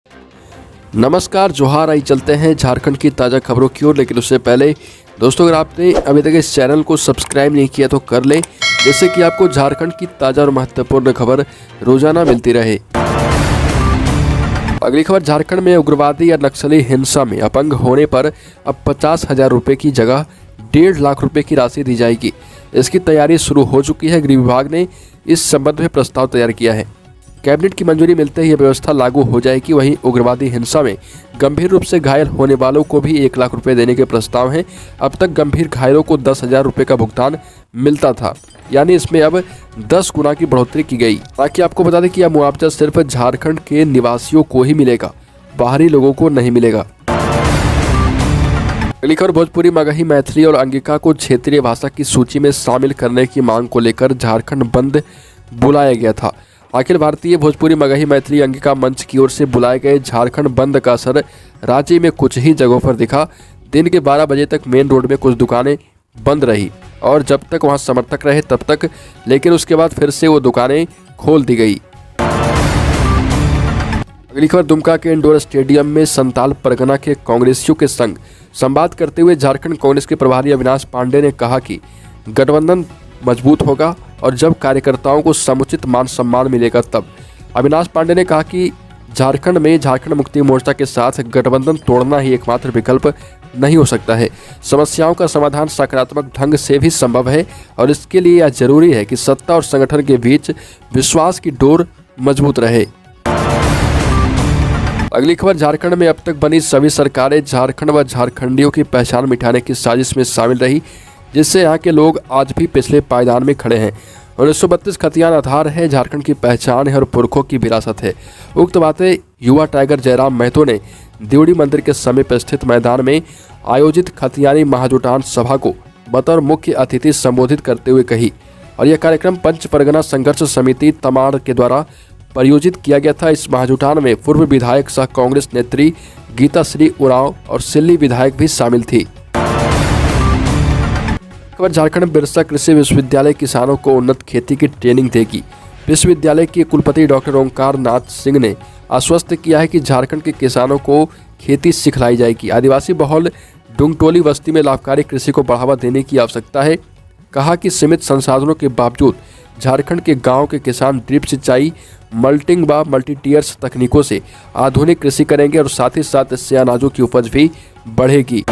नमस्कार, जोहार। आई चलते हैं झारखंड की ताज़ा खबरों की ओर। लेकिन उससे पहले दोस्तों, अगर आपने अभी तक इस चैनल को सब्सक्राइब नहीं किया तो कर लें, जिससे कि आपको झारखंड की ताज़ा और महत्वपूर्ण खबर रोजाना मिलती रहे। अगली खबर, झारखंड में उग्रवादी या नक्सली हिंसा में अपंग होने पर अब 50,000 रुपये की जगह 1.5 लाख रुपए की राशि दी जाएगी। इसकी तैयारी शुरू हो चुकी है। गृह विभाग ने इस संबंध में प्रस्ताव तैयार किया है। कैबिनेट की मंजूरी मिलते ही यह व्यवस्था लागू हो जाएगी। वहीं उग्रवादी हिंसा में गंभीर रूप से घायल होने वालों को भी 1 लाख रुपए देने के प्रस्ताव हैं। अब तक गंभीर घायलों को 10,000 रुपये का भुगतान मिलता था, यानी इसमें अब 10 गुना की बढ़ोतरी की गई। ताकि आपको बता दें कि यह मुआवजा सिर्फ झारखंड के निवासियों को ही मिलेगा, बाहरी लोगों को नहीं मिलेगा। अगली खबर, भोजपुरी, मगही, मैथिली और अंगिका को क्षेत्रीय भाषा की सूची में शामिल करने की मांग को लेकर झारखंड बंद बुलाया गया था। अखिल भारतीय भोजपुरी, मगही, मैथिली, अंगिका मंच की ओर से बुलाए गए झारखंड बंद का असर राज्य में कुछ ही जगहों पर दिखा। दिन के 12 बजे तक मेन रोड में कुछ दुकानें बंद रही और जब तक वहां समर्थक रहे तब तक, लेकिन उसके बाद फिर से वो दुकानें खोल दी गई। अगली खबर, दुमका के इंडोर स्टेडियम में संताल परगना के कांग्रेसियों के संग संवाद करते हुए झारखंड कांग्रेस के प्रभारी अविनाश पांडे ने कहा कि गठबंधन मजबूत होगा और जब कार्यकर्ताओं को समुचित मान सम्मान मिलेगा तब। अविनाश पांडे ने कहा कि झारखंड में झारखंड मुक्ति मोर्चा के साथ गठबंधन तोड़ना ही एकमात्र विकल्प नहीं हो सकता है। समस्याओं का समाधान सकारात्मक ढंग से भी संभव है और इसके लिए यह जरूरी है कि सत्ता और संगठन के बीच विश्वास की डोर मजबूत रहे। अगली खबर, झारखंड में अब तक बनी सभी सरकारें झारखंड व झारखंडियों की पहचान मिटाने की साजिश में शामिल रही, जिससे यहाँ के लोग आज भी पिछले पायदान में खड़े हैं। 1932 खतियान आधार है, झारखंड की पहचान है और पुरखों की विरासत है। उक्त बातें युवा टाइगर जयराम महतो ने देवड़ी मंदिर के समीप स्थित मैदान में आयोजित खतियानी महाजुटान सभा को बतौर मुख्य अतिथि संबोधित करते हुए कही। और यह कार्यक्रम पंच परगना संघर्ष समिति तमाड़ के द्वारा प्रायोजित किया गया था। इस महाजुटान में पूर्व विधायक सह कांग्रेस नेत्री गीता श्री उरांव और सिल्ली विधायक भी शामिल थी। खबर, झारखंड बिरसा कृषि विश्वविद्यालय किसानों को उन्नत खेती की ट्रेनिंग देगी। विश्वविद्यालय के कुलपति डॉक्टर ओंकार नाथ सिंह ने आश्वस्त किया है कि झारखंड के किसानों को खेती सिखलाई जाएगी। आदिवासी बहुल डुंगटोली बस्ती में लाभकारी कृषि को बढ़ावा देने की आवश्यकता है। कहा कि सीमित संसाधनों के बावजूद झारखंड के गाँव के किसान ड्रिप सिंचाई, मल्टिंग व मल्टीटियर्स तकनीकों से आधुनिक कृषि करेंगे और साथ ही साथ इससे अनाजों की उपज भी बढ़ेगी।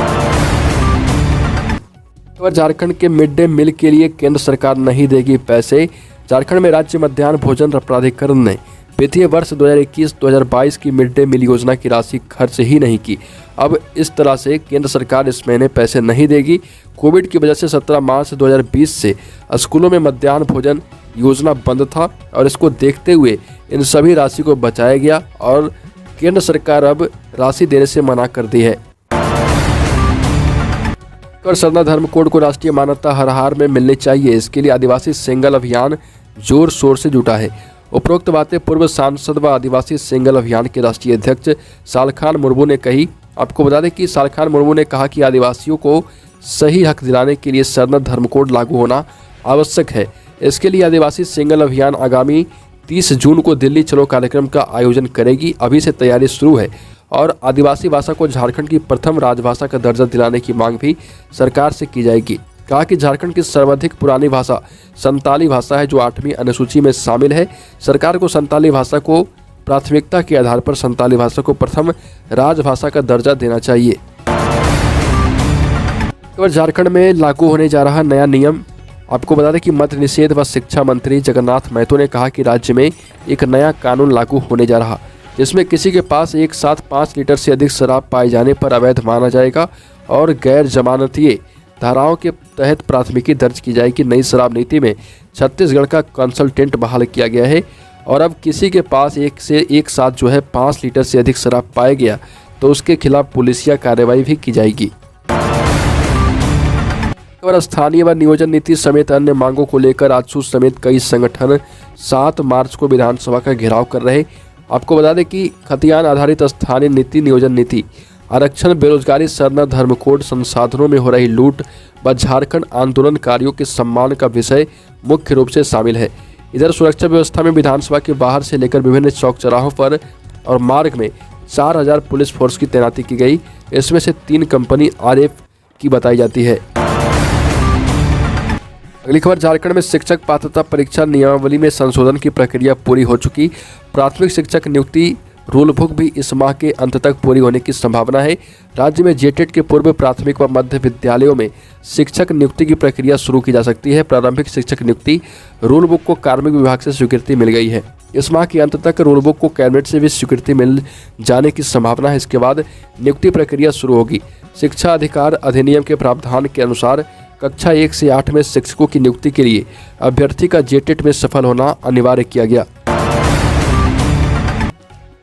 झारखंड के मिड डे मील के लिए केंद्र सरकार नहीं देगी पैसे। झारखंड में राज्य मध्याह्न भोजन प्राधिकरण ने वित्तीय वर्ष 2021-2022 की मिड डे मील योजना की राशि खर्च ही नहीं की। अब इस तरह से केंद्र सरकार इस महीने पैसे नहीं देगी। कोविड की वजह से 17 मार्च 2020 से स्कूलों में मध्याह्न भोजन योजना बंद था और इसको देखते हुए इन सभी राशि को बचाया गया और केंद्र सरकार अब राशि देने से मना कर दी है। और सरना धर्म कोड को राष्ट्रीय मान्यता हर हाल में मिलनी चाहिए। इसके लिए आदिवासी सिंगल अभियान जोर शोर से जुटा है। उपरोक्त बातें पूर्व सांसद व आदिवासी सिंगल अभियान के राष्ट्रीय अध्यक्ष सालखान मुर्मू ने कही। आपको बता दें कि सालखान मुर्मू ने कहा कि आदिवासियों को सही हक दिलाने के लिए सरना धर्म कोड लागू होना आवश्यक है। इसके लिए आदिवासी सिंगल अभियान आगामी 30 जून को दिल्ली चलो कार्यक्रम का आयोजन करेगी। अभी से तैयारी शुरू है और आदिवासी भाषा को झारखंड की प्रथम राजभाषा का दर्जा दिलाने की मांग भी सरकार से की जाएगी। कहा कि झारखंड की सर्वाधिक पुरानी भाषा संताली भाषा है, जो 8वीं अनुसूची में शामिल है। सरकार को संताली भाषा को प्राथमिकता के आधार पर संताली भाषा को प्रथम राजभाषा का दर्जा देना चाहिए। तो झारखंड में लागू होने जा रहा नया नियम। आपको बता दें कि मद्य निषेध व शिक्षा मंत्री जगन्नाथ महतो ने कहा कि राज्य में एक नया कानून लागू होने जा रहा, जिसमें किसी के पास एक साथ 5 लीटर से अधिक शराब पाए जाने पर अवैध माना जाएगा और गैर जमानतीय धाराओं के तहत प्राथमिकी दर्ज की जाएगी। नई शराब नीति में छत्तीसगढ़ का कंसल्टेंट बहाल किया गया है और अब किसी के पास एक साथ 5 लीटर से अधिक शराब पाया गया तो उसके खिलाफ पुलिसिया कार्रवाई भी की जाएगी। और स्थानीय व नियोजन नीति समेत अन्य मांगों को लेकर आजसू समेत कई संगठन 7 मार्च को विधानसभा का घेराव कर रहे। आपको बता दें कि खतियान आधारित स्थानीय नीति, नियोजन नीति, आरक्षण, बेरोजगारी, सरना धर्म कोड, संसाधनों में हो रही लूट व झारखंड आंदोलनकारियों के सम्मान का विषय मुख्य रूप से शामिल है। इधर सुरक्षा व्यवस्था में विधानसभा के बाहर से लेकर विभिन्न चौक चौराहों पर और मार्ग में 4000 पुलिस फोर्स की तैनाती की गई। इसमें से 3 कंपनी RF की बताई जाती है। अगली खबर, झारखंड में शिक्षक पात्रता परीक्षा नियमावली में संशोधन की प्रक्रिया पूरी हो चुकी। प्राथमिक शिक्षक नियुक्ति रूल बुक भी इस माह के अंत तक पूरी होने की संभावना है। राज्य में जेटेट के पूर्व प्राथमिक व मध्य विद्यालयों में शिक्षक नियुक्ति की प्रक्रिया शुरू की जा सकती है। प्रारंभिक शिक्षक नियुक्ति रूल बुक को कार्मिक विभाग से स्वीकृति मिल गई है। इस माह के अंत तक रूल बुक को कैबिनेट से भी स्वीकृति मिल जाने की संभावना है। इसके बाद नियुक्ति प्रक्रिया शुरू होगी। शिक्षा अधिकार अधिनियम के प्रावधान के अनुसार कक्षा 1 से 8 में शिक्षकों की नियुक्ति के लिए अभ्यर्थी का जेटेट में सफल होना अनिवार्य किया गया।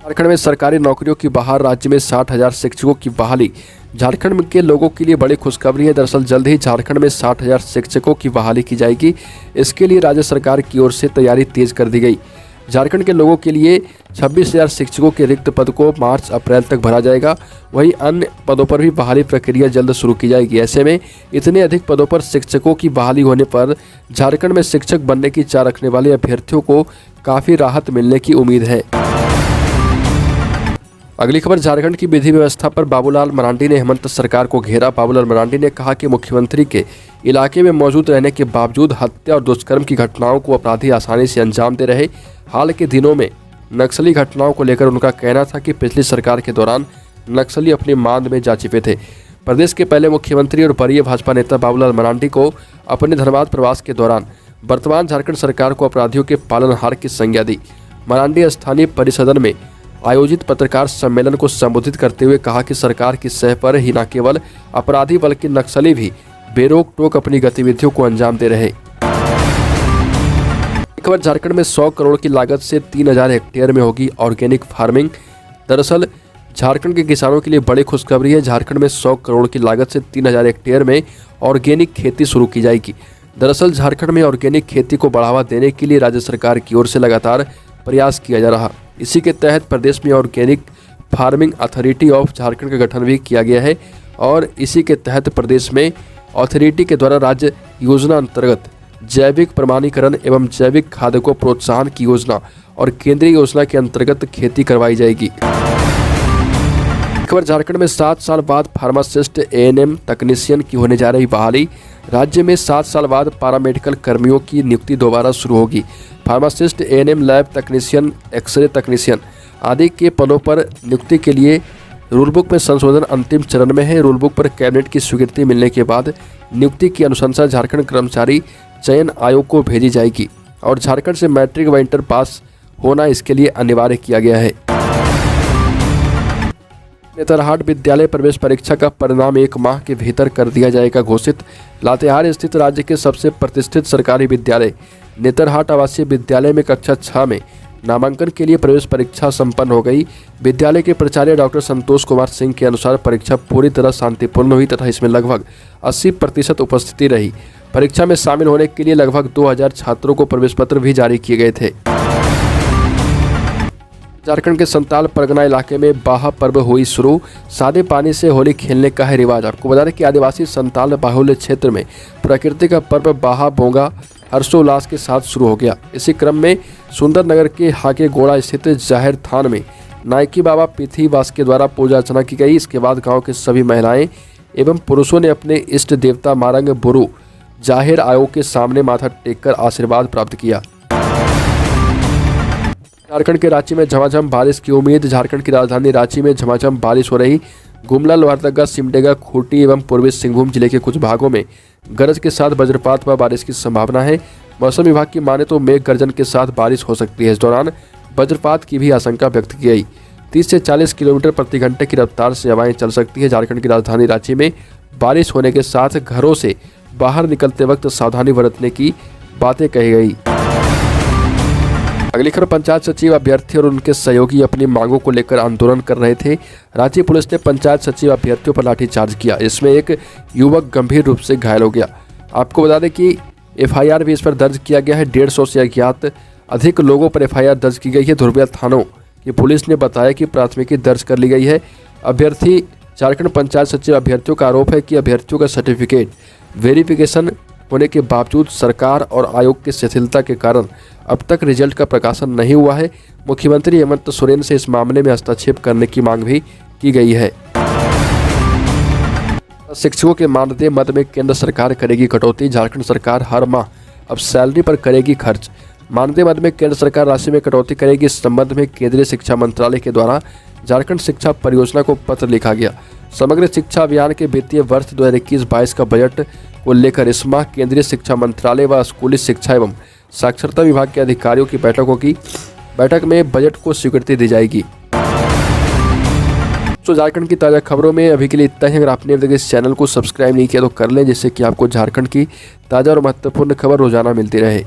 झारखंड में सरकारी नौकरियों की बहार, राज्य में 60,000 शिक्षकों की बहाली। झारखंड के लोगों के लिए बड़ी खुशखबरी है। दरअसल जल्द ही झारखंड में 60,000 शिक्षकों की बहाली की जाएगी। इसके लिए राज्य सरकार की ओर से तैयारी तेज कर दी गई। झारखंड के लोगों के लिए 26,000 शिक्षकों के रिक्त पद को मार्च-अप्रैल तक भरा जाएगा। वहीं अन्य पदों पर भी बहाली प्रक्रिया जल्द शुरू की जाएगी। ऐसे में इतने अधिक पदों पर शिक्षकों की बहाली होने पर झारखंड में शिक्षक बनने की इच्छा रखने वाले अभ्यर्थियों को काफ़ी राहत मिलने की उम्मीद है। अगली खबर, झारखंड की विधि व्यवस्था पर बाबूलाल मरांडी ने हेमंत सरकार को घेरा। बाबूलाल मरांडी ने कहा कि मुख्यमंत्री के इलाके में मौजूद रहने के बावजूद हत्या और दुष्कर्म की घटनाओं को अपराधी आसानी से अंजाम दे रहे। हाल के दिनों में नक्सली घटनाओं को लेकर उनका कहना था कि पिछली सरकार के दौरान नक्सली अपनी मांद में जा छिपे थे। प्रदेश के पहले मुख्यमंत्री और वरीय भाजपा नेता बाबूलाल मरांडी को अपने धनबाद प्रवास के दौरान वर्तमान झारखंड सरकार को अपराधियों के पालनहार की संज्ञा दी। मरांडी स्थानीय परिसदन में आयोजित पत्रकार सम्मेलन को संबोधित करते हुए कहा कि सरकार की सह पर ही न केवल अपराधी बल्कि नक्सली भी बेरोक टोक अपनी गतिविधियों को अंजाम दे रहे। खबर, झारखंड में 100 करोड़ की लागत से 3000 हेक्टेयर में होगी ऑर्गेनिक फार्मिंग। दरअसल झारखंड के किसानों के लिए बड़ी खुशखबरी है। झारखंड में 100 करोड़ की लागत से 3000 हेक्टेयर में ऑर्गेनिक खेती शुरू की जाएगी। दरअसल झारखंड में ऑर्गेनिक खेती को बढ़ावा देने के लिए राज्य सरकार की ओर से लगातार प्रयास किया जा रहा। इसी के तहत प्रदेश में organic farming authority of Jharkhand का गठन भी किया गया है और इसी के तहत प्रदेश में अथॉरिटी के द्वारा राज्य योजना अंतर्गत जैविक प्रमाणीकरण एवं जैविक खाद्य को प्रोत्साहन की योजना और केंद्रीय योजना के अंतर्गत खेती करवाई जाएगी। खबर, झारखंड में 7 साल बाद फार्मासिस्ट ANM तकनीशियन की होने जा रही बहाली। राज्य में 7 साल बाद पैरामेडिकल कर्मियों की नियुक्ति दोबारा शुरू होगी। फार्मासिस्ट, ANM लैब तकनीशियन, एक्सरे तकनीशियन आदि के पदों पर नियुक्ति के लिए रूलबुक में संशोधन अंतिम चरण में है। रूलबुक पर कैबिनेट की स्वीकृति मिलने के बाद नियुक्ति की अनुशंसा झारखंड कर्मचारी चयन आयोग को भेजी जाएगी और झारखंड से मैट्रिक व इंटर पास होना इसके लिए अनिवार्य किया गया है। नेतरहाट विद्यालय प्रवेश परीक्षा का परिणाम 1 माह के भीतर कर दिया जाएगा घोषित। लातेहार स्थित राज्य के सबसे प्रतिष्ठित सरकारी विद्यालय नेतरहाट आवासीय विद्यालय में कक्षा 6 में नामांकन के लिए प्रवेश परीक्षा संपन्न हो गई। विद्यालय के प्राचार्य डॉक्टर संतोष कुमार सिंह के अनुसार परीक्षा पूरी तरह शांतिपूर्ण हुई तथा इसमें लगभग 80% उपस्थिति रही। परीक्षा में शामिल होने के लिए लगभग 2000 छात्रों को प्रवेश पत्र भी जारी किए गए थे। झारखंड के संताल परगना इलाके में बाहा पर्व हुई शुरू। सादे पानी से होली खेलने का है रिवाज। आपको बता दें कि आदिवासी संताल बाहुल्य क्षेत्र में प्रकृति का पर्व बाहा बोंगा हर्षोल्लास के साथ शुरू हो गया। इसी क्रम में सुंदरनगर के हाके गोड़ा स्थित जाहिर थान में नायकी बाबा पृथ्वीवास के द्वारा पूजा अर्चना की गई। इसके बाद गांव के सभी महिलाएं एवं पुरुषों ने अपने इष्ट देवता मारंग बुरु जाहिर आयोग के सामने माथा टेककर आशीर्वाद प्राप्त किया। झारखंड के रांची में झमाझम बारिश की उम्मीद। झारखंड की राजधानी रांची में झमाझम बारिश हो रही। गुमला, लोहरदगा, सिमडेगा, खूंटी एवं पूर्वी सिंहभूम जिले के कुछ भागों में गरज के साथ वज्रपात व बारिश की संभावना है। मौसम विभाग की माने तो मेघ गर्जन के साथ बारिश हो सकती है। इस दौरान वज्रपात की भी आशंका व्यक्त की गई। 30 से 40 किलोमीटर प्रति घंटे की रफ्तार से हवाएं चल सकती है। झारखंड की राजधानी रांची में बारिश होने के साथ घरों से बाहर निकलते वक्त सावधानी बरतने की बातें कही गई। अगली खबर, पंचायत सचिव अभ्यर्थी और उनके सहयोगी अपनी मांगों को लेकर आंदोलन कर रहे थे। रांची पुलिस ने पंचायत सचिव अभ्यर्थियों पर लाठीचार्ज किया। इसमें एक युवक गंभीर रूप से घायल हो गया। आपको बता दें कि FIR भी इस पर दर्ज किया गया है। 150 से अज्ञात अधिक लोगों पर FIR दर्ज की गई है। धुरबिया थानों की पुलिस ने बताया कि प्राथमिकी दर्ज कर ली गई है। अभ्यर्थी झारखंड पंचायत सचिव अभ्यर्थियों का आरोप है कि अभ्यर्थियों का सर्टिफिकेट वेरिफिकेशन होने के बावजूद सरकार और आयोग की शिथिलता के कारण अब तक रिजल्ट का प्रकाशन नहीं हुआ है। मुख्यमंत्री हेमंत सोरेन से इस मामले में हस्तक्षेप करने की मांग भी की गई है। शिक्षकों के मानदेय मद में केंद्र सरकार करेगी कटौती। झारखंड सरकार हर माह अब सैलरी पर करेगी खर्च। मानदेय मद में केंद्र सरकार राशि में कटौती करेगी। इस संबंध में केंद्रीय शिक्षा मंत्रालय के द्वारा झारखंड शिक्षा परियोजना को पत्र लिखा गया। समग्र शिक्षा अभियान के वित्तीय वर्ष 2021-22 का बजट को लेकर इस माह केंद्रीय शिक्षा मंत्रालय व स्कूली शिक्षा एवं साक्षरता विभाग के अधिकारियों की बैठक में बजट को स्वीकृति दी जाएगी। तो झारखंड की ताज़ा खबरों में अभी के लिए इतना ही। अगर आपने अभी तक इस चैनल को सब्सक्राइब नहीं किया तो कर लें, जिससे कि आपको झारखंड की ताज़ा और महत्वपूर्ण खबर रोजाना मिलती रहे।